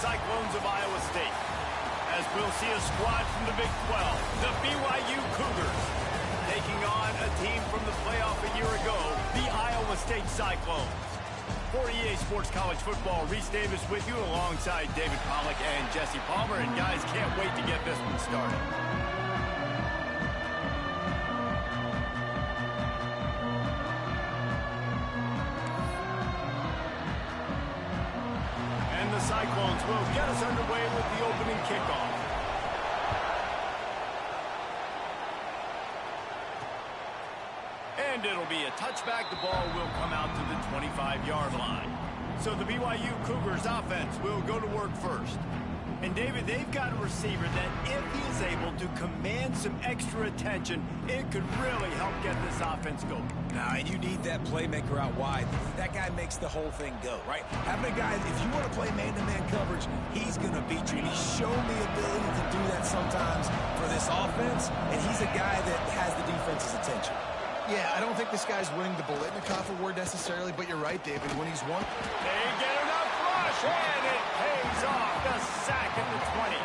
Cyclones of Iowa State. As we'll see a squad from the Big 12, the BYU Cougars, taking on a team from the playoff a year ago, the Iowa State Cyclones. For EA Sports College Football, Reese Davis with you alongside David Pollack and Jesse Palmer. And guys, can't wait to get this one started. And the Cyclones will get us underway with the opening kickoff. And it'll be a touchback. The ball will come out to the 25-yard line. So the BYU Cougars offense will go to work first. And David, they've got a receiver that if he is able to command some extra attention, it could really help get this offense going. Nah, and you need that playmaker out wide. That guy makes the whole thing go, right? Having a guy, if you want to play man-to-man coverage, he's going to beat you. And he's shown the ability to do that sometimes for this offense, and he's a guy that has the defense's attention. Yeah, I don't think this guy's winning the Bolitnikoff award necessarily, but you're right, David. When he's won... They get enough rush, and it pays off. The sack at the 20.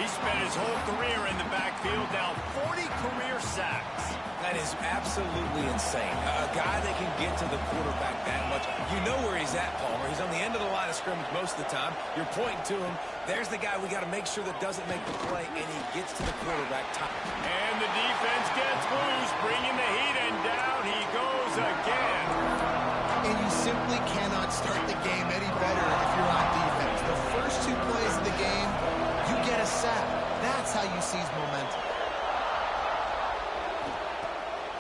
He spent his whole career in the backfield, now 40 career sacks. That is absolutely insane. A guy that can get to the quarterback that much. You know where he's at, Palmer. He's on the end of the line of scrimmage most of the time. You're pointing to him. There's the guy we got to make sure that doesn't make the play, and he gets to the quarterback top. And the defense gets loose, bringing the heat, and down he goes again. And you simply cannot start the game any better if you're on defense. The first 2 plays of the game, you get a sack. That's how you seize momentum.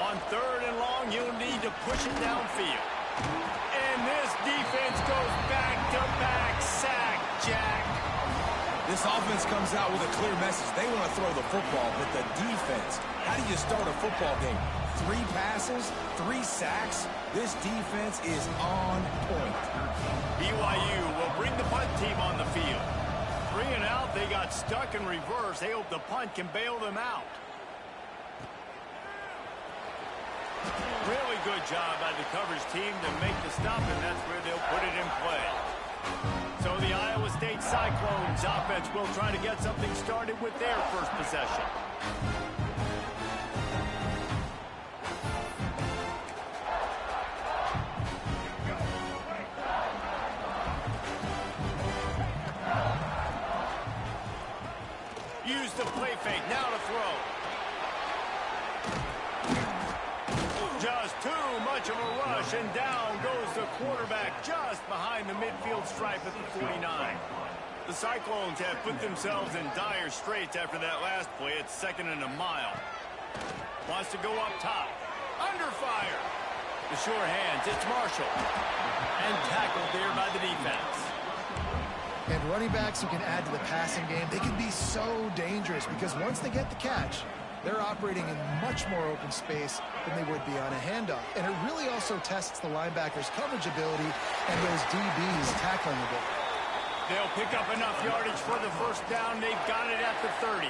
On 3rd and long, you'll need to push it downfield. And this defense goes back-to-back sack, Jack. This offense comes out with a clear message. They want to throw the football, but the defense, how do you start a football game? 3 passes, 3 sacks. This defense is on point. BYU will bring the punt team on the field. 3 and out, they got stuck in reverse. They hope the punt can bail them out. Really good job by the coverage team to make the stop, and that's where they'll put it in play. So the Iowa State Cyclones offense will try to get something started with their first possession. Use the play fake, now to throw. Just too much of a rush, and down goes the quarterback just behind the midfield stripe at the 49. The Cyclones have put themselves in dire straits after that last play. It's 2nd and a mile. Wants to go up top. Under fire. The sure hands, it's Marshall. And tackled there by the defense. And running backs who can add to the passing game, they can be so dangerous because once they get the catch, they're operating in much more open space than they would be on a handoff. And it really also tests the linebackers' coverage ability and those DBs' tackling ability. They'll pick up enough yardage for the first down. They've got it at the 30.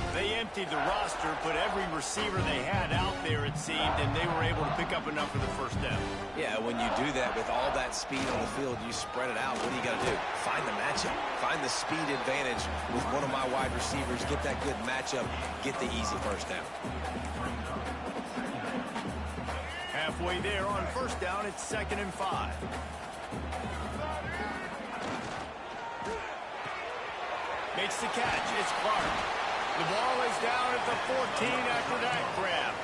They emptied the roster, put every receiver they had out there, it seemed, and they were able to pick up enough for the first down. Yeah, when you do that with all that speed on the field, you spread it out. What do you got to do? Find the matchup. Find the speed advantage with one of my wide receivers. Get that good matchup. Get the easy first down. Halfway there on first down, it's 2nd and 5. Makes the catch. It's Clark. The ball is down at the 14 after that grab.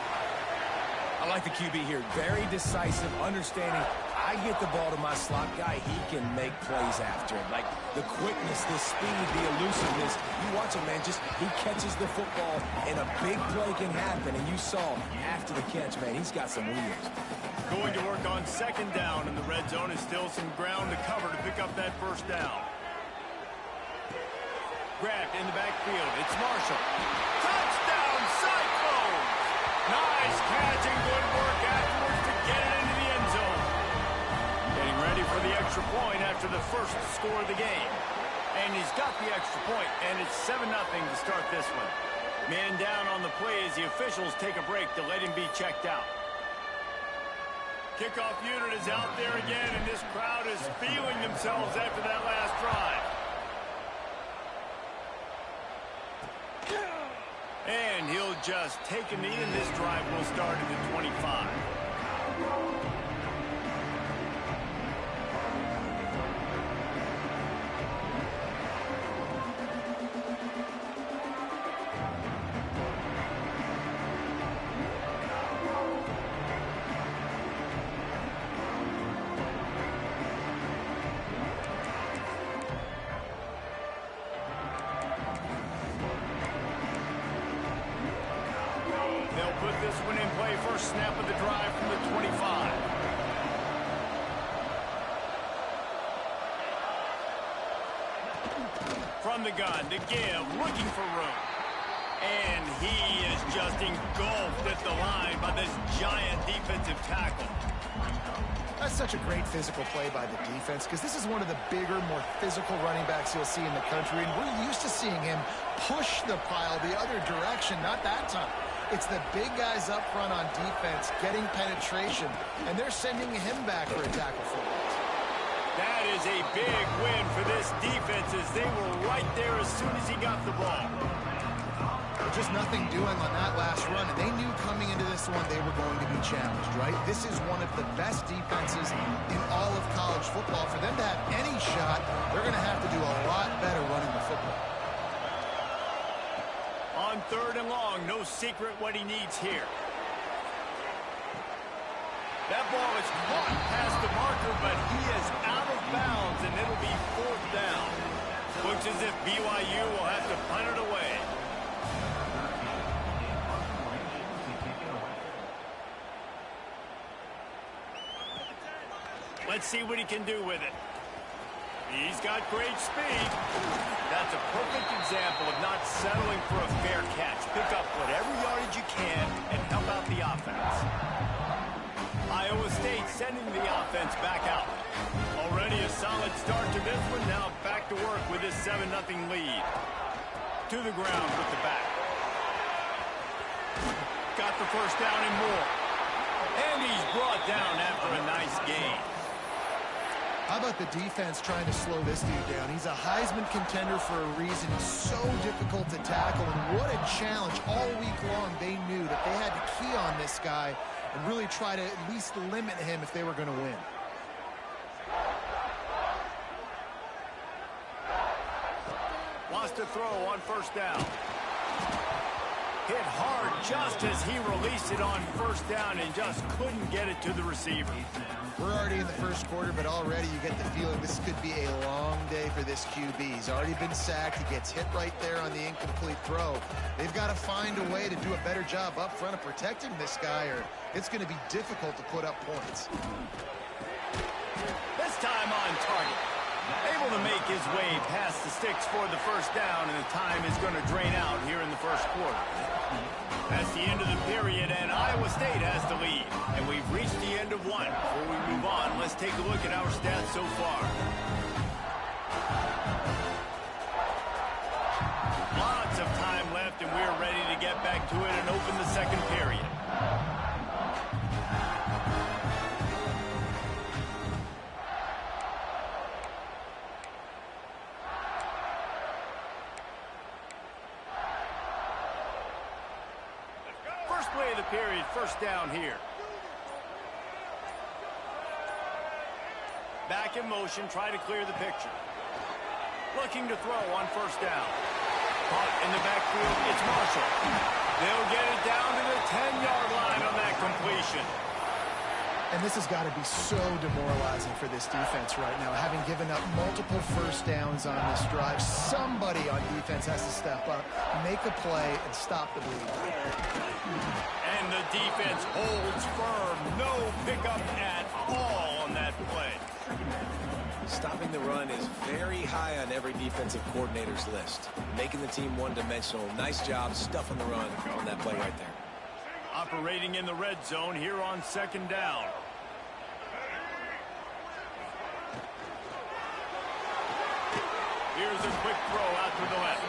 I like the QB here. Very decisive, understanding. I get the ball to my slot guy. He can make plays after it. Like the quickness, the speed, the elusiveness. You watch him, man. Just he catches the football, and a big play can happen. And you saw after the catch, man, he's got some wheels. Going to work on 2nd down, and the red zone is still some ground to cover to pick up that first down. Grabbed in the backfield. It's Marshall. Touchdown, Cyclones! Nice catch and good work afterwards to get it into the end zone. Getting ready for the extra point after the first score of the game. And he's got the extra point, and it's 7-0 to start this one. Man down on the play as the officials take a break to let him be checked out. Kickoff unit is out there again, and this crowd is feeling themselves after that last drive. And he'll just take a knee, and this drive will start at the 25. They'll put this one in play. First snap of the drive from the 25. From the gun to give, looking for room. And he is just engulfed at the line by this giant defensive tackle. That's such a great physical play by the defense because this is one of the bigger, more physical running backs you'll see in the country, and we're used to seeing him push the pile the other direction, not that time. It's the big guys up front on defense getting penetration, and they're sending him back for a tackle for it. That is a big win for this defense as they were right there as soon as he got the ball. Just nothing doing on that last run, and they knew coming into this one they were going to be challenged, right? This is one of the best defenses in all of college football. For them to have any shot, they're going to have to do a lot better running the football. On 3rd and long, no secret what he needs here. That ball is caught past the marker, but he is out of bounds, and it'll be 4th down. Looks as if BYU will have to punt it away. Let's see what he can do with it. He's got great speed. That's a perfect example of not settling for a fair catch. Pick up whatever yardage you can and help out the offense. Iowa State sending the offense back out. Already a solid start to this one. Now back to work with this 7-0 lead. To the ground with the back. Got the first down and more. And he's brought down after a nice gain. How about the defense trying to slow this dude down? He's a Heisman contender for a reason. He's so difficult to tackle, and what a challenge. All week long, they knew that they had to key on this guy and really try to at least limit him if they were going to win. Wants to throw on 1st down. Hit hard just as he released it on 1st down and just couldn't get it to the receiver. We're already in the 1st quarter, but already you get the feeling this could be a long day for this QB. He's already been sacked. He gets hit right there on the incomplete throw. They've got to find a way to do a better job up front of protecting this guy, or it's going to be difficult to put up points. This time on target. Able to make his way past the sticks for the 1st down, and the time is going to drain out here in the 1st quarter. That's the end of the period, and Iowa State has the lead. And we've reached the end of one. Before we move on, let's take a look at our stats so far. Lots of time left, and we're ready to get back to it and open the 2nd period. First play of the period, 1st down here. Back in motion, try to clear the picture. Looking to throw on 1st down. Caught in the backfield, it's Marshall. They'll get it down to the 10-yard line on that completion. And this has got to be so demoralizing for this defense right now, having given up multiple 1st downs on this drive. Somebody on defense has to step up, make a play, and stop the bleeding. And the defense holds firm. No pickup at all on that play. Stopping the run is very high on every defensive coordinator's list. Making the team one-dimensional. Nice job stuffing the run on that play right there. Operating in the red zone here on 2nd down. Here's a quick throw out to the left.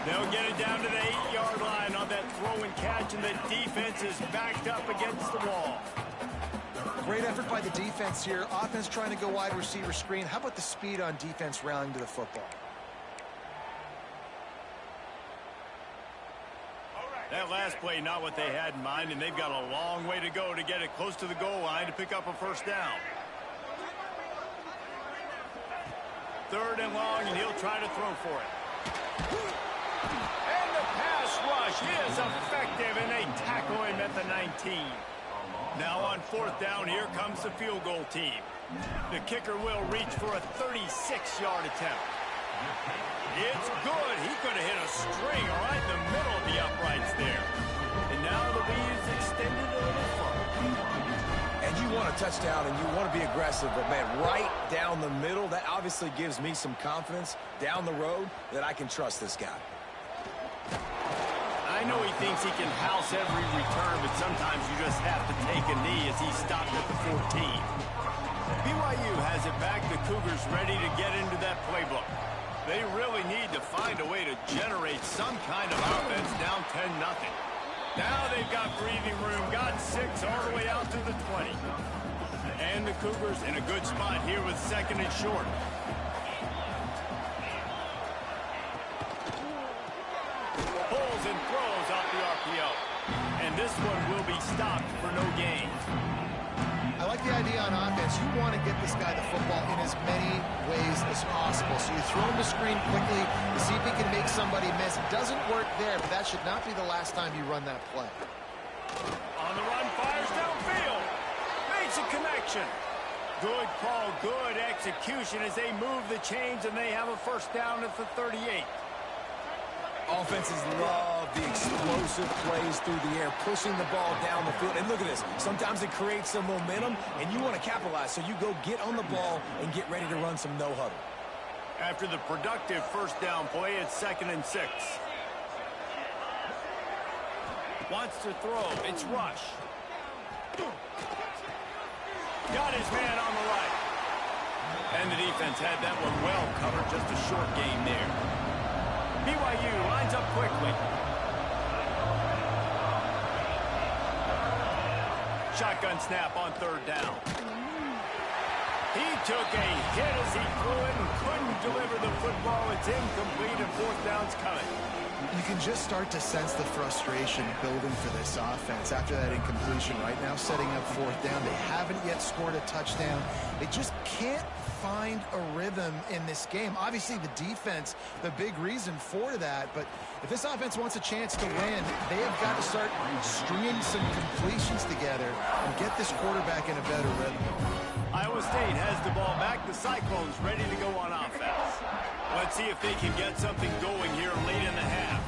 They'll get it down to the 8-yard line on that throw and catch, and the defense is backed up against the wall. Great effort by the defense here. Offense trying to go wide receiver screen. How about the speed on defense rallying to the football? That last play, not what they had in mind, and they've got a long way to go to get it close to the goal line to pick up a first down. 3rd and long, and he'll try to throw for it. And the pass rush is effective, and they tackle him at the 19. Now on 4th down, here comes the field goal team. The kicker will reach for a 36-yard attempt. It's good. He could have hit a string right in the middle of the uprights there. And now the lead is extended a little further. And you want a touchdown and you want to be aggressive, but man, right down the middle, that obviously gives me some confidence down the road that I can trust this guy. I know he thinks he can house every return, but sometimes you just have to take a knee as he stopped at the 14. BYU has it back. The Cougars ready to get into that playbook. They really need to find a way to generate some kind of offense down 10-0. Now they've got breathing room, got 6 all the way out to the 20. And the Cougars in a good spot here with 2nd and short. Pulls and throws off the RPO. And this one will be stopped for no gain. I like the idea on offense. You want to get this guy the football in as many ways as possible. So you throw him the screen quickly to see if he can make somebody miss. It doesn't work there, but that should not be the last time you run that play. On the run, fires downfield. Makes a connection. Good call, good execution as they move the chains and they have a first down at the 38. Offenses love the explosive plays through the air, pushing the ball down the field. And look at this. Sometimes it creates some momentum, and you want to capitalize. So you go get on the ball and get ready to run some no-huddle. After the productive first down play, it's 2nd and 6. Wants to throw. It's Rush. Got his man on the right. And the defense had that one well covered. Just a short gain there. BYU lines up quickly. Shotgun snap on 3rd down. He took a hit as he threw it and couldn't deliver the football. It's incomplete and 4th down's coming. You can just start to sense the frustration building for this offense after that incompletion. Right now, setting up 4th down. They haven't yet scored a touchdown. They just can't find a rhythm in this game. Obviously, the defense, the big reason for that. But if this offense wants a chance to win, they have got to start stringing some completions together and get this quarterback in a better rhythm. Iowa State has the ball back. The Cyclones ready to go on offense. Let's see if they can get something going here late in the half.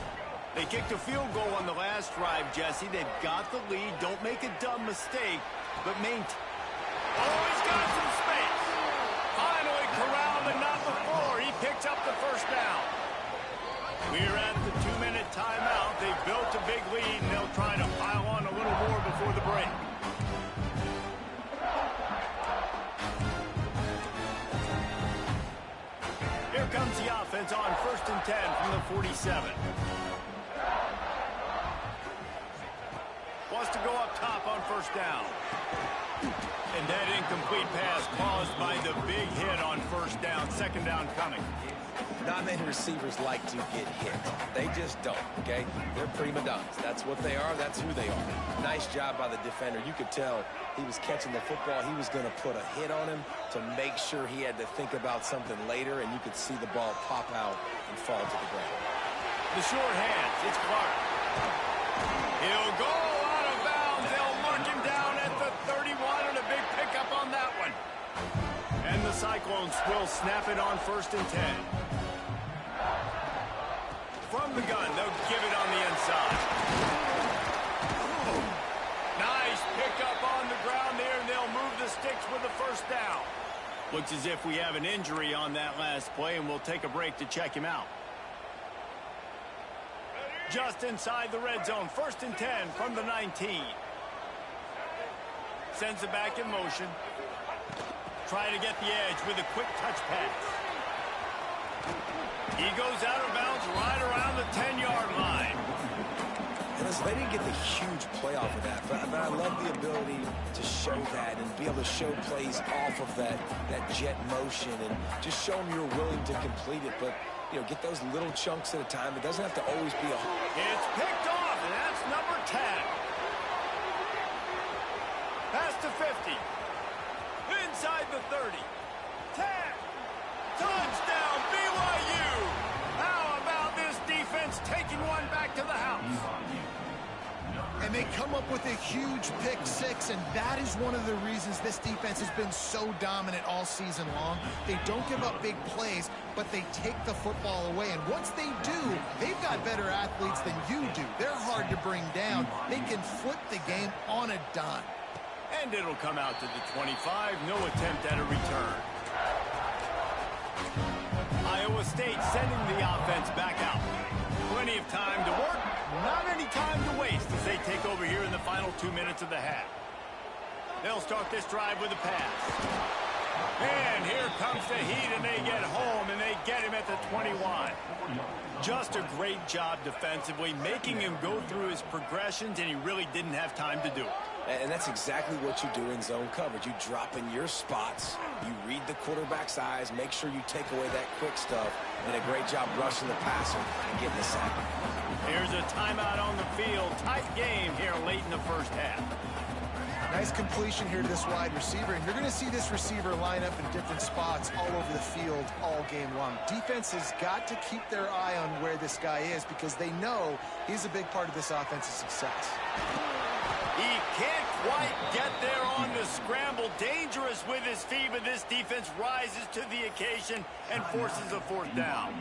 They kicked a field goal on the last drive, Jesse. They've got the lead. Don't make a dumb mistake, but maintain. Oh, he's got some space. Finally corralled, but not before. He picks up the first down. We're at the 2-minute timeout. They've built a big lead, and they'll try to pile on a little more before the break. Here comes the offense on 1st and 10 from the 47. Wants to go up top on 1st down. And that incomplete pass caused by the big hit on 1st down. 2nd down coming. Not many receivers like to get hit. They just don't, okay? They're prima donnas. That's what they are. That's who they are. Nice job by the defender. You could tell he was catching the football. He was going to put a hit on him to make sure he had to think about something later, and you could see the ball pop out and fall to the ground. The short hands. It's Clark. He'll go out of bounds. They'll mark him down at the 31, and a big pickup on that one. And the Cyclones will snap it on 1st and 10. From the gun, they'll give it on the inside. Nice pickup on the ground there, and they'll move the sticks with the first down. Looks as if we have an injury on that last play, and we'll take a break to check him out. Just inside the red zone, 1st and 10 from the 19. Sends it back in motion. Try to get the edge with a quick touch pass. He goes out of bounds right around the 10-yard line. And as So they didn't get the huge play off of that, but I love the ability to show that and be able to show plays off of that jet motion and just show them you're willing to complete it. But, you know, get those little chunks at a time. It doesn't have to always be a... It's picked off, and that's number 10. Pass to 50. Inside the 30. 10. Touchdown, BYU! How about this defense taking one back to the house? And they come up with a huge pick six, and that is one of the reasons this defense has been so dominant all season long. They don't give up big plays, but they take the football away. And once they do, they've got better athletes than you do. They're hard to bring down. They can flip the game on a dime. And it'll come out to the 25. No attempt at a return. Iowa State sending the offense back out. Plenty of time to work, not any time to waste as they take over here in the final 2 minutes of the half. They'll start this drive with a pass. And here comes the heat, and they get home, and they get him at the 21. Just a great job defensively, making him go through his progressions, and he really didn't have time to do it. And that's exactly what you do in zone coverage. You drop in your spots, you read the quarterback's eyes, make sure you take away that quick stuff, and a great job rushing the passer and getting the sack. Here's a timeout on the field. Tight game here late in the first half. Nice completion here to this wide receiver, and you're going to see this receiver line up in different spots all over the field all game long. Defense has got to keep their eye on where this guy is because they know he's a big part of this offense's success. He can't quite get there on the scramble. Dangerous with his feet, but this defense rises to the occasion and forces a fourth down.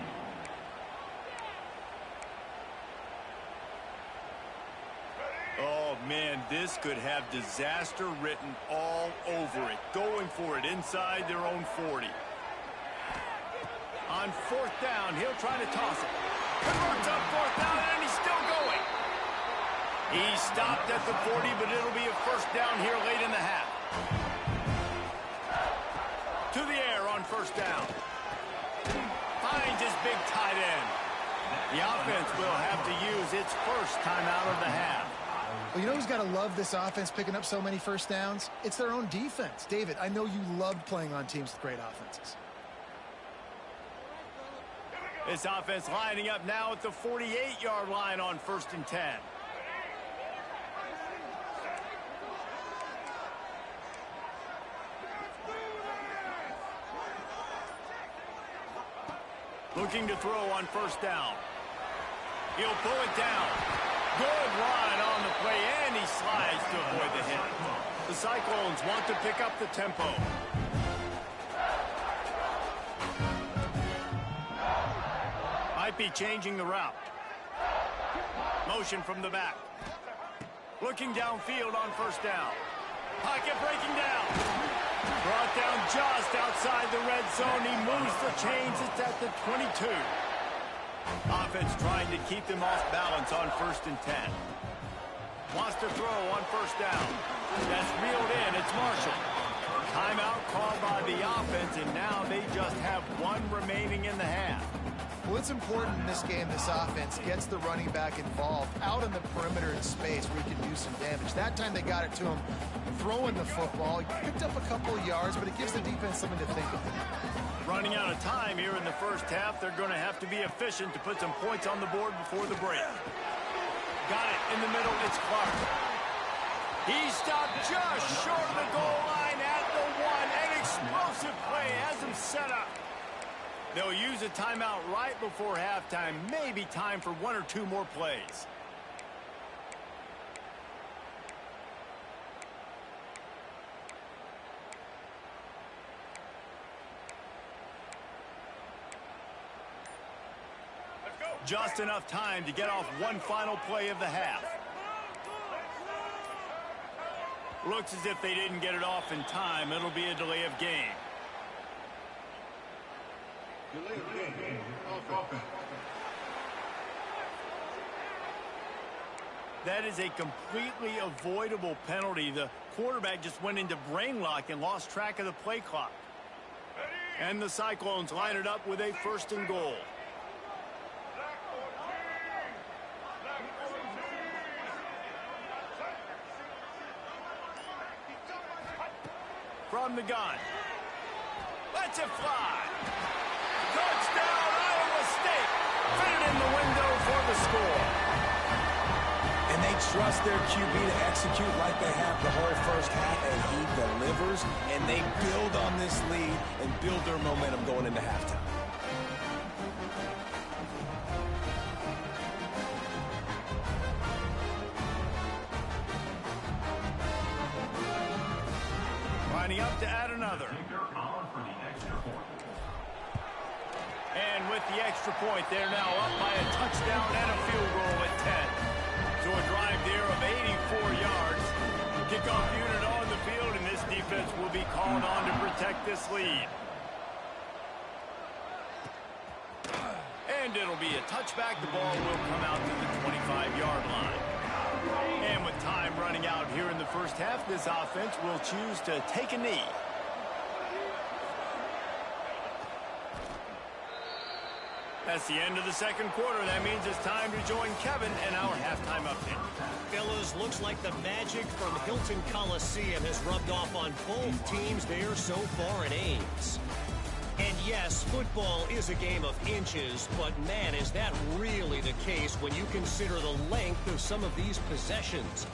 Oh, man, this could have disaster written all over it. Going for it inside their own 40. On fourth down, he'll try to toss it. Converts on fourth down, and he's still going. He stopped at the 40, but it'll be a first down here late in the half. To the air on first down. Finds his big tight end. The offense will have to use its first timeout of the half. Well, you know who's got to love this offense picking up so many first downs? It's their own defense. David, I know you loved playing on teams with great offenses. This offense lining up now at the 48-yard line on 1st and 10. Looking to throw on first down. He'll pull it down. Good line on the play, and he slides to avoid the hit. The Cyclones want to pick up the tempo. Might be changing the route. Motion from the back. Looking downfield on first down. Pocket breaking down. Brought down just outside the red zone. He moves the chains. It's at the 22. Offense trying to keep them off balance on 1st and 10. Wants to throw on first down. That's reeled in. It's Marshall. Timeout called by the offense, and now they just have one remaining in the half. Well, it's important in this game this offense gets the running back involved out on the perimeter in space where he can do some damage. That time they got it to him throwing the football. He picked up a couple of yards, but it gives the defense something to think about. Running out of time here in the first half. They're going to have to be efficient to put some points on the board before the break. Got it in the middle. It's Clark. He stopped just short of the goal line at the 1. An explosive play has him set up. They'll use a timeout right before halftime. Maybe time for 1 or 2 more plays. Just enough time to get off one final play of the half. Looks as if they didn't get it off in time. It'll be a delay of game. That is a completely avoidable penalty. The quarterback just went into brain lock and lost track of the play clock. And the Cyclones line it up with a 1st and goal. from the gun. Lets it fly. Touchdown, Iowa State. Fit it in the window for the score. And they trust their QB to execute like they have the whole first half, and he delivers, and they build on this lead and build their momentum going into halftime. Lining up to add another. And with the extra point, they're now up by a touchdown and a field goal at 10. So a drive there of 84 yards. Kickoff unit on the field, and this defense will be called on to protect this lead. And it'll be a touchback. The ball will come out to the 25-yard line. And with time running out here in the first half, this offense will choose to take a knee. That's the end of the second quarter. That means it's time to join Kevin and our halftime update. Fellas, looks like the magic from Hilton Coliseum has rubbed off on both teams there so far in Ames. And yes, football is a game of inches, but man, is that really the case when you consider the length of some of these possessions.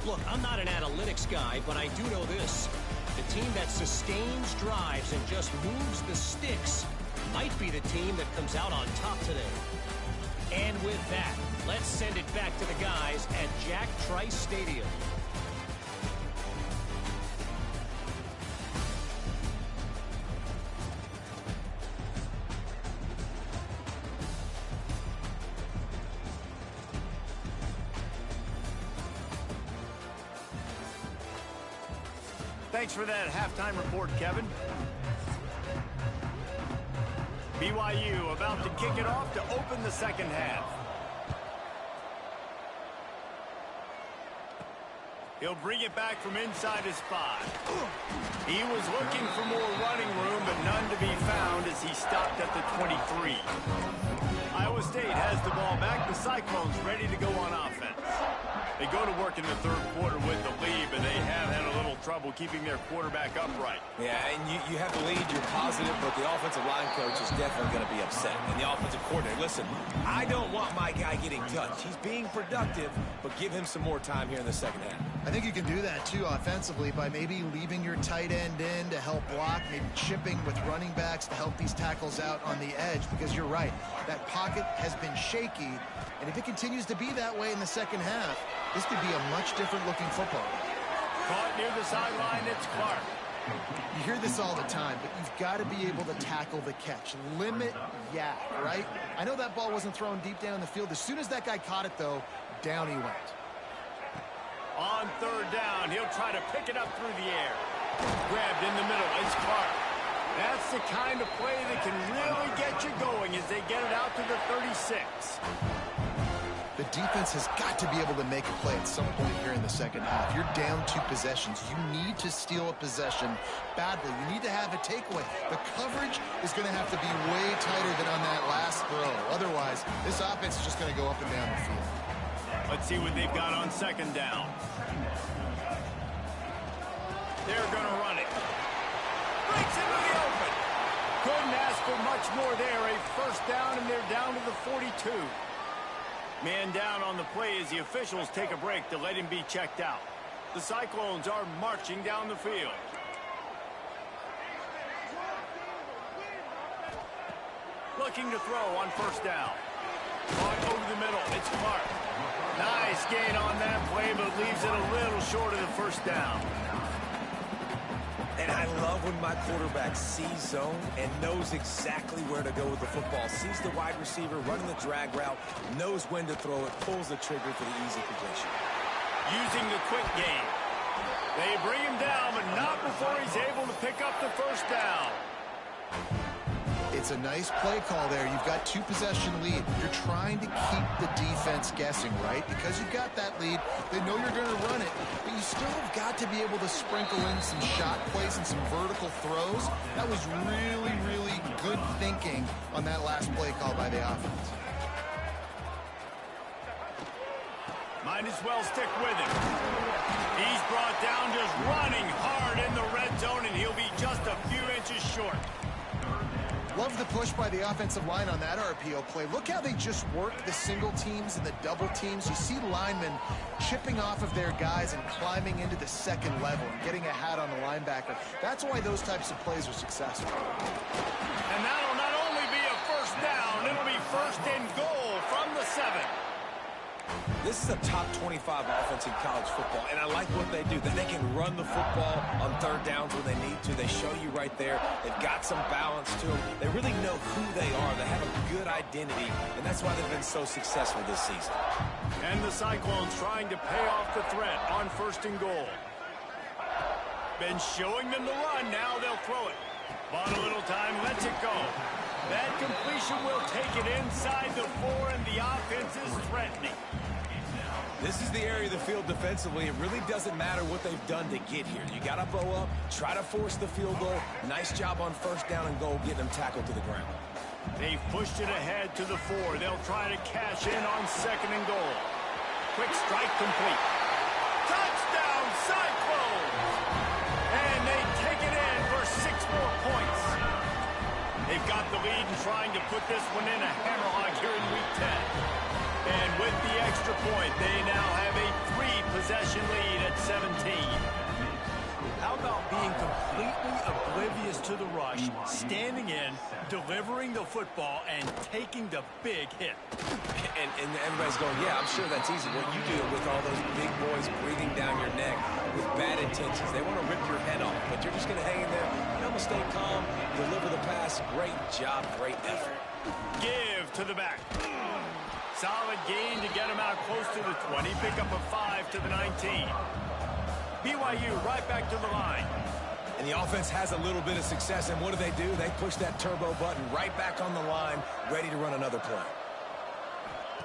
Look, I'm not an analytics guy, but I do know this. The team that sustains drives and just moves the sticks might be the team that comes out on top today. And with that, let's send it back to the guys at Jack Trice Stadium. Thanks for that halftime report, Kevin. BYU about to kick it off to open the second half. He'll bring it back from inside his 5. He was looking for more running room, but none to be found as he stopped at the 23. Iowa State has the ball back. The Cyclones ready to go on offense. They go to work in the third quarter with the lead, but they have had a little trouble keeping their quarterback upright. Yeah, and you have the lead, you're positive, but the offensive line coach is definitely going to be upset. And the offensive coordinator, listen, I don't want my guy getting touched. He's being productive, but give him some more time here in the second half. I think you can do that, too, offensively, by maybe leaving your tight end in to help block, maybe chipping with running backs to help these tackles out on the edge, because you're right. That pocket has been shaky, and if it continues to be that way in the second half, this could be a much different-looking football. Caught near the sideline, it's Clark. You hear this all the time, but you've got to be able to tackle the catch. Limit yak, right? I know that ball wasn't thrown deep down the field. As soon as that guy caught it, though, down he went. On third down, he'll try to pick it up through the air. Grabbed in the middle, it's Clark. That's the kind of play that can really get you going as they get it out to the 36. The defense has got to be able to make a play at some point here in the second half. You're down 2 possessions. You need to steal a possession badly. You need to have a takeaway. The coverage is going to have to be way tighter than on that last throw. Otherwise, this offense is just going to go up and down the field. Let's see what they've got on second down. They're going to run it. Breaks into the open. Couldn't ask for much more there. A first down, and they're down to the 42. Man down on the play as the officials take a break to let him be checked out. The Cyclones are marching down the field. Looking to throw on first down. Caught over the middle. It's Clark. Nice gain on that play, but leaves it a little short of the first down. And I love when my quarterback sees zone and knows exactly where to go with the football. Sees the wide receiver running the drag route, knows when to throw it, pulls the trigger for the easy completion. Using the quick game. They bring him down, but not before he's able to pick up the first down. It's a nice play call there. You've got 2-possession lead. You're trying to keep the defense guessing, right? Because you've got that lead, they know you're going to run it, but you still have got to be able to sprinkle in some shot plays and some vertical throws. That was really, really good thinking on that last play call by the offense. Might as well stick with him. He's brought down just running hard in the red zone, and he'll be just a few inches short. Love the push by the offensive line on that RPO play. Look how they just work the single teams and the double teams. You see linemen chipping off of their guys and climbing into the second level and getting a hat on the linebacker. That's why those types of plays are successful. And that'll not only be a first down, it'll be first and goal from the 7. This is a top 25 offense in college football, and I like what they do. That they can run the football on third downs when they need to. They show you right there. They've got some balance to them. They really know who they are. They have a good identity, and that's why they've been so successful this season. And the Cyclones trying to pay off the threat on first and goal. Been showing them the run. Now they'll throw it. Bought a little time. Lets it go. That completion will take it inside the 4, and the offense is threatening. This is the area of the field defensively. It really doesn't matter what they've done to get here. You got to bow up, try to force the field goal. Nice job on first down and goal, getting them tackled to the ground. They've pushed it ahead to the 4. They'll try to cash in on second and goal. Quick strike complete. Touchdown, Cyclones! And they take it in for 6 more points. They've got the lead and trying to put this one in a hammerlock here in Week 10. And with the extra point, they now have a 3-possession lead at 17. How about being completely oblivious to the rush, standing in, delivering the football, and taking the big hit? And everybody's going, yeah, I'm sure that's easy. Well, you do it with all those big boys breathing down your neck with bad intentions. They want to rip your head off, but you're just going to hang in there. You know, stay calm, deliver the pass. Great job, great effort. Give to the back. Solid gain to get him out close to the 20. Pick up a 5 to the 19. BYU right back to the line. And the offense has a little bit of success, and what do? They push that turbo button right back on the line, ready to run another play.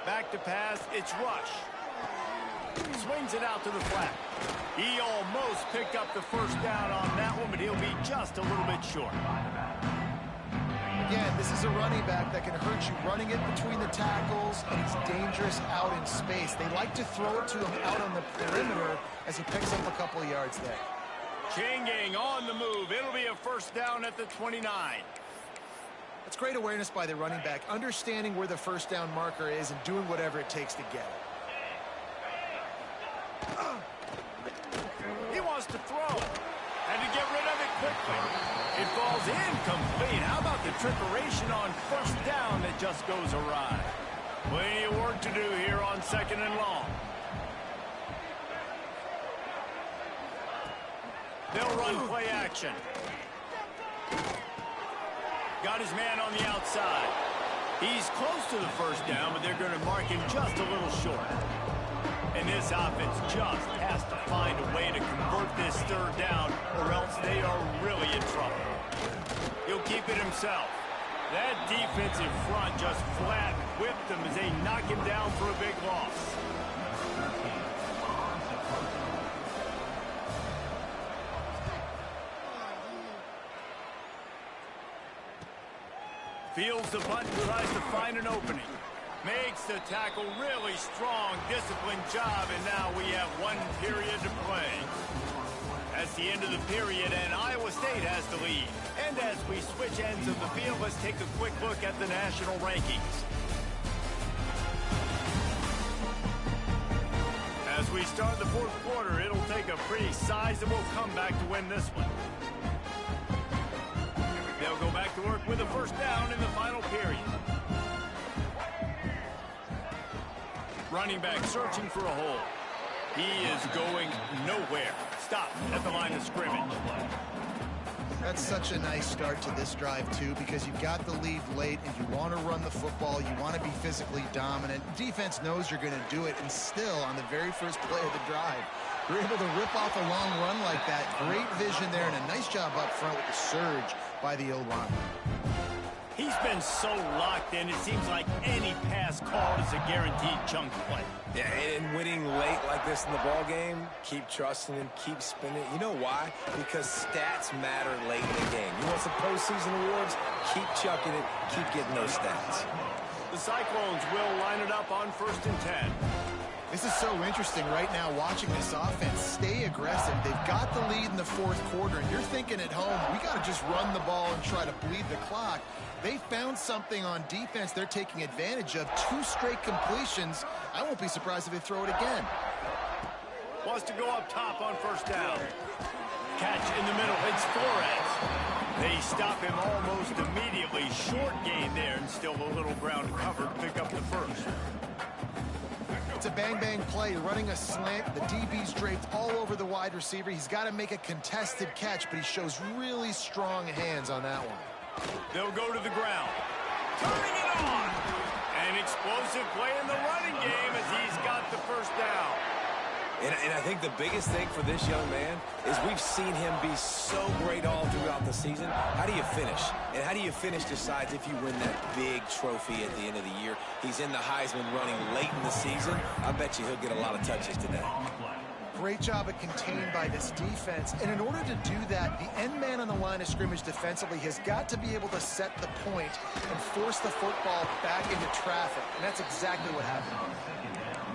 Back to pass, it's Rush. Swings it out to the flat. He almost picked up the first down on that one, but he'll be just a little bit short. Again, this is a running back that can hurt you running it between the tackles, and he's dangerous out in space. They like to throw it to him out on the perimeter as he picks up a couple of yards there. Changing on the move. It'll be a first down at the 29. That's great awareness by the running back, understanding where the first down marker is and doing whatever it takes to get it. He wants to throw. And to get rid of it quickly. It falls incomplete. How about the trickeration on first down that just goes awry? Plenty of work to do here on second and long. They'll run play action. Got his man on the outside. He's close to the first down, but they're going to mark him just a little short. And this offense just has to find a way to convert this third down, or else they are really in trouble. He'll keep it himself. That defensive front just flat whipped him as they knock him down for a big loss. Feels the button, tries to find an opening. Makes the tackle really strong, disciplined job, and now we have 1 period to play. That's the end of the period, and Iowa State has the lead. And as we switch ends of the field, let's take a quick look at the national rankings. As we start the 4th quarter, it'll take a pretty sizable comeback to win this one. They'll go back to work with a first down in the final period. Running back searching for a hole. He is going nowhere. Stop at the line of scrimmage. That's such a nice start to this drive, too, because you've got the lead late and you want to run the football. You want to be physically dominant. Defense knows you're going to do it, and still, on the very first play of the drive, you're able to rip off a long run like that. Great vision there, and a nice job up front with the surge by the O-line. He's been so locked in, it seems like any pass call is a guaranteed chunk play. Yeah, and winning late like this in the ball game, keep trusting him, keep spinning. You know why? Because stats matter late in the game. You want some postseason awards? Keep chucking it, keep getting those stats. The Cyclones will line it up on 1st and 10. This is so interesting right now watching this offense stay aggressive. They've got the lead in the fourth quarter, and you're thinking at home, we got to just run the ball and try to bleed the clock. They found something on defense they're taking advantage of. 2 straight completions. I won't be surprised if they throw it again. Wants to go up top on first down. Catch in the middle. It's Flores. They stop him almost immediately. Short gain there, and still a little ground to cover to pick up the first. It's a bang-bang play, running a slant. The DB's draped all over the wide receiver. He's got to make a contested catch, but he shows really strong hands on that one. They'll go to the ground. Turning it on. An explosive play in the running game as he's got the first down. And I think the biggest thing for this young man is we've seen him be so great all throughout the season. How do you finish? And how do you finish decides if you win that big trophy at the end of the year. He's in the Heisman running late in the season. I bet you he'll get a lot of touches today. Great job at contained by this defense. And in order to do that, the end man on the line of scrimmage defensively has got to be able to set the point and force the football back into traffic. And that's exactly what happened.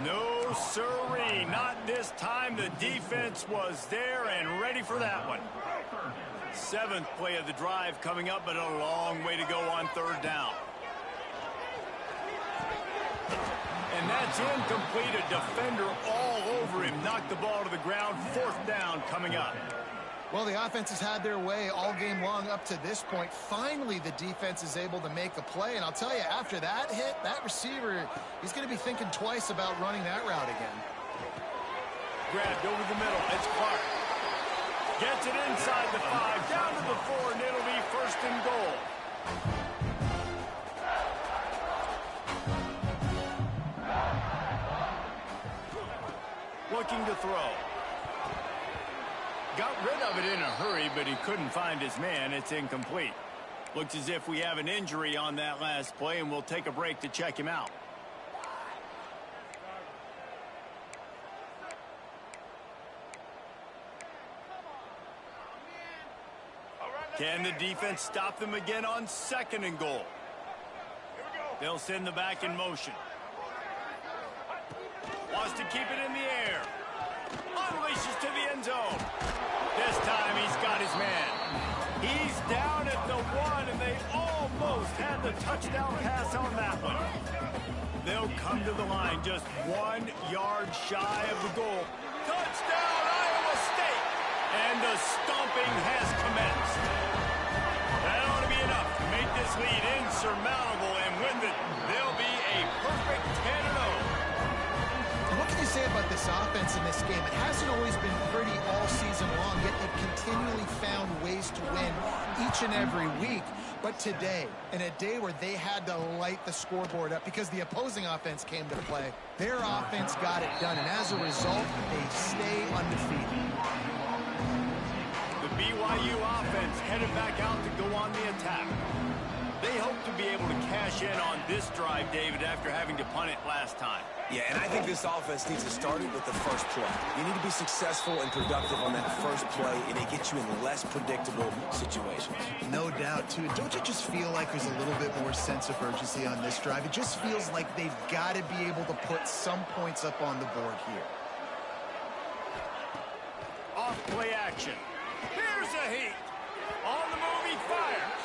No, sirree. Not this time. The defense was there and ready for that one. 7th play of the drive coming up, but a long way to go on third down. And that's incomplete. A defender all over him. Knocked the ball to the ground. 4th down coming up. Well, the offense has had their way all game long up to this point. Finally, the defense is able to make a play. And I'll tell you, after that hit, that receiver, he's going to be thinking twice about running that route again. Grabbed over the middle. It's Clark. Gets it inside the 5, down to the 4, and it'll be 1st and goal. Looking to throw. Got rid of it in a hurry, but he couldn't find his man. It's incomplete. Looks as if we have an injury on that last play, and we'll take a break to check him out. Can the defense stop them again on 2nd and goal? They'll send the back in motion. Wants to keep it in the air. Unleashes to the end zone. This time he's got his man. He's down at the 1, and they almost had the touchdown pass on that one. They'll come to the line just 1 yard shy of the goal. Touchdown, Iowa State! And the stomping has commenced. That ought to be enough to make this lead insurmountable, and with it, they'll be a perfect 10-0. What can you say about this offense in this game? It hasn't always been pretty all season long, yet they've continually found ways to win each and every week. But today, in a day where they had to light the scoreboard up because the opposing offense came to play, their offense got it done, and as a result, they stay undefeated. The BYU offense headed back out to go on the attack. They hope to be able to cash in on this drive, David, after having to punt it last time. Yeah, and I think this offense needs to start it with the first play. You need to be successful and productive on that first play, and it gets you in less predictable situations. No doubt, too. Don't you just feel like there's a little bit more sense of urgency on this drive? It just feels like they've got to be able to put some points up on the board here. Off play action. Here's a heat. On the move, he fires.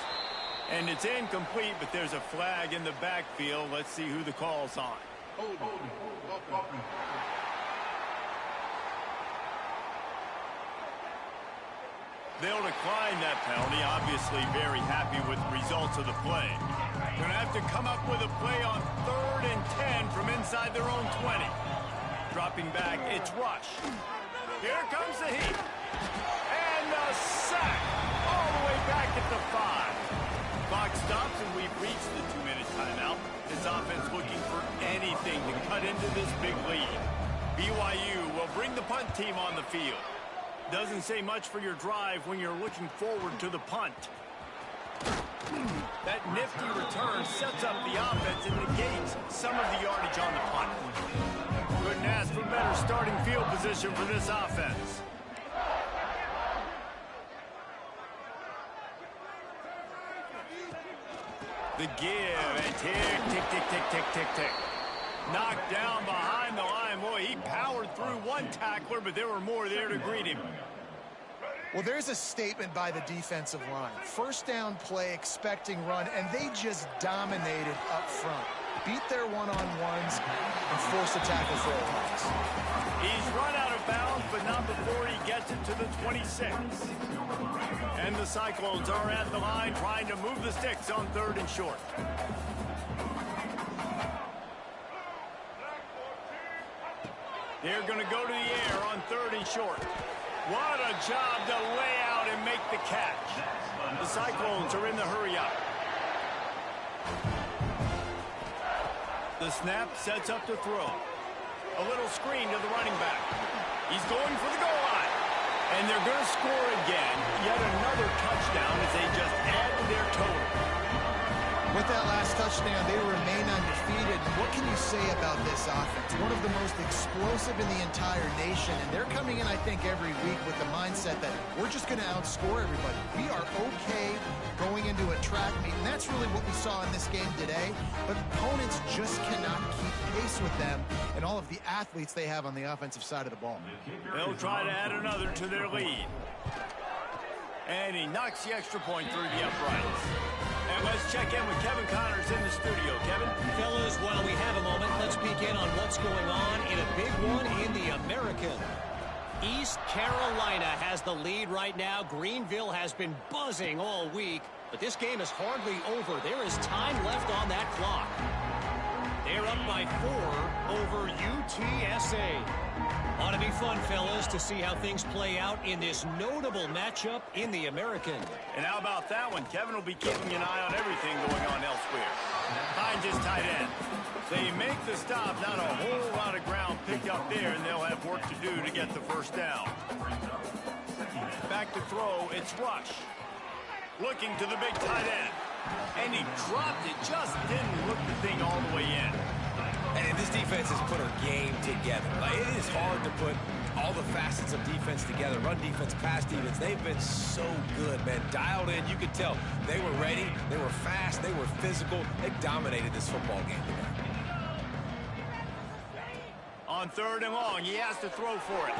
And it's incomplete, but there's a flag in the backfield. Let's see who the call's on. They'll decline that penalty. Obviously very happy with the results of the play. Going to have to come up with a play on 3rd and 10 from inside their own 20. Dropping back, it's Rush. Here comes the heat. And a sack all the way back at the 5. Clock stops, and we've reached the 2-minute timeout. This offense looking for anything to cut into this big lead. BYU will bring the punt team on the field. Doesn't say much for your drive when you're looking forward to the punt. That nifty return sets up the offense and negates some of the yardage on the punt. Couldn't ask for better starting field position for this offense. The give, and tick, tick, tick, tick, tick, tick, tick. Knocked down behind the line. Boy, he powered through one tackler, but there were more there to greet him. Well, there's a statement by the defensive line. First down play, expecting run, and they just dominated up front. Beat their one-on-ones and forced a tackle for a loss. He's run out of bounds, but not before he gets it to the 26. And the Cyclones are at the line trying to move the sticks on 3rd and short. They're going to go to the air on 3rd and short. What a job to lay out and make the catch. The Cyclones are in the hurry-up. The snap sets up to throw. A little screen to the running back. He's going for the goal line. And they're going to score again. Yet another touchdown as they just add to their total. With that last touchdown, they remain undefeated. What can you say about this offense? One of the most explosive in the entire nation, and they're coming in, I think, every week with the mindset that we're just going to outscore everybody. We are okay going into a track meet, and that's really what we saw in this game today. But opponents just cannot keep pace with them and all of the athletes they have on the offensive side of the ball. They'll try to add another to their lead. And he knocks the extra point through the uprights. And let's check in with Kevin Connors in the studio. Kevin? Fellas, while we have a moment, let's peek in on what's going on in a big one in the American. East Carolina has the lead right now. Greenville has been buzzing all week, but this game is hardly over. There is time left on that clock. They're up by 4 over UTSA. Ought to be fun, fellas, to see how things play out in this notable matchup in the American. And how about that one? Kevin will be keeping an eye on everything going on elsewhere. Finds his tight end. They make the stop. Not a whole lot of ground picked up there, and they'll have work to do to get the first down. Back to throw. It's Rush. Looking to the big tight end. And he dropped it. Just didn't look the thing all the way in. And this defense has put her game together. Like, it is hard to put all the facets of defense together. Run defense, pass defense. They've been so good, man. Dialed in. You could tell they were ready. They were fast. They were physical. They dominated this football game today. On 3rd and long, he has to throw for it.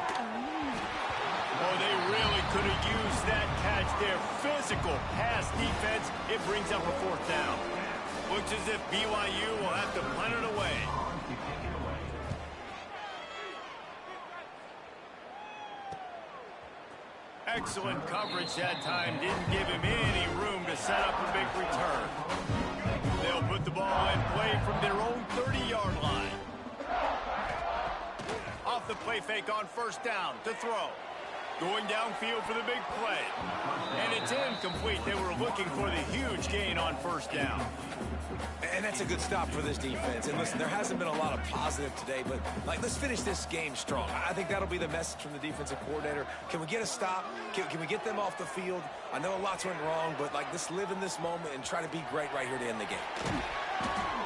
Oh, they really could have used that catch there. Physical pass defense. It brings up a 4th down. Looks as if BYU will have to punt it away. Excellent coverage that time. Didn't give him any room to set up a big return. They'll put the ball in play from their own 30-yard line. Off the play fake on 1st down to throw. Going downfield for the big play. And it's incomplete. They were looking for the huge gain on 1st down. And that's a good stop for this defense. And listen, there hasn't been a lot of positive today, but let's finish this game strong. I think that'll be the message from the defensive coordinator. Can we get a stop? Can we get them off the field? I know lots went wrong, but let's live in this moment and try to be great right here to end the game.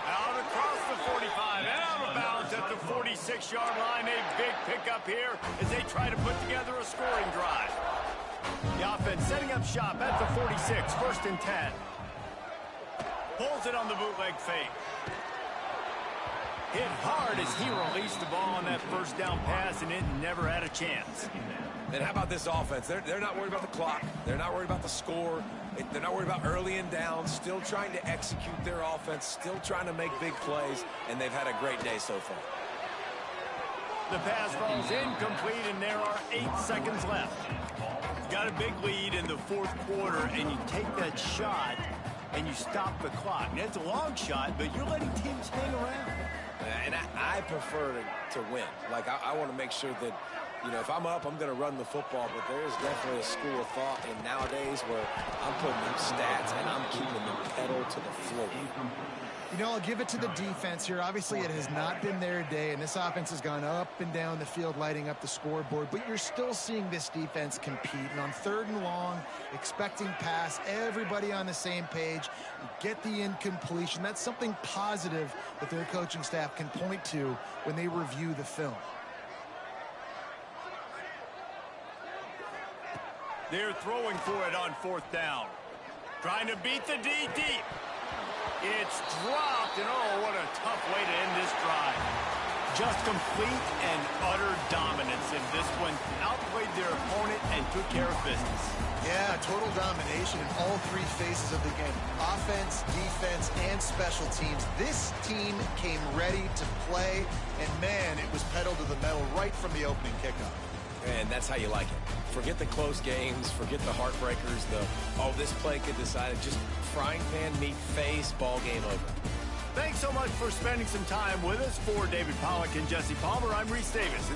Out across the 45 and out of bounds at the 46-yard line. A big pickup here as they try to put together a scoring drive. The offense setting up shop at the 46, 1st and 10. Pulls it on the bootleg fake. Hit hard as he released the ball on that 1st down pass, and it never had a chance. And how about this offense? They're not worried about the clock. They're not worried about the score. They're not worried about early and down. Still trying to execute their offense. Still trying to make big plays, and they've had a great day so far. The pass falls incomplete, and there are 8 seconds left. Got a big lead in the 4th quarter, and you take that shot, and you stop the clock. And it's a long shot, but you're letting teams hang around. And I prefer to win. I want to make sure that, if I'm up, I'm going to run the football. But there is definitely a school of thought in nowadays where I'm putting them stats and I'm keeping them pedal to the floor. I'll give it to the defense here. Obviously, it has not been their day, and this offense has gone up and down the field, lighting up the scoreboard. But you're still seeing this defense compete. And on 3rd and long, expecting pass, everybody on the same page, get the incompletion. That's something positive that their coaching staff can point to when they review the film. They're throwing for it on 4th down. Trying to beat the D deep. It's dropped, and oh, what a tough way to end this drive. Just complete and utter dominance in this one. Outplayed their opponent and took care of business. Yeah, total domination in all three phases of the game. Offense, defense, and special teams. This team came ready to play, and man, it was pedal to the metal right from the opening kickoff. And that's how you like it. Forget the close games, forget the heartbreakers, this play could decide it. Just frying pan, meat face, ball game over. Thanks so much for spending some time with us. For David Pollack and Jesse Palmer, I'm Reese Davis.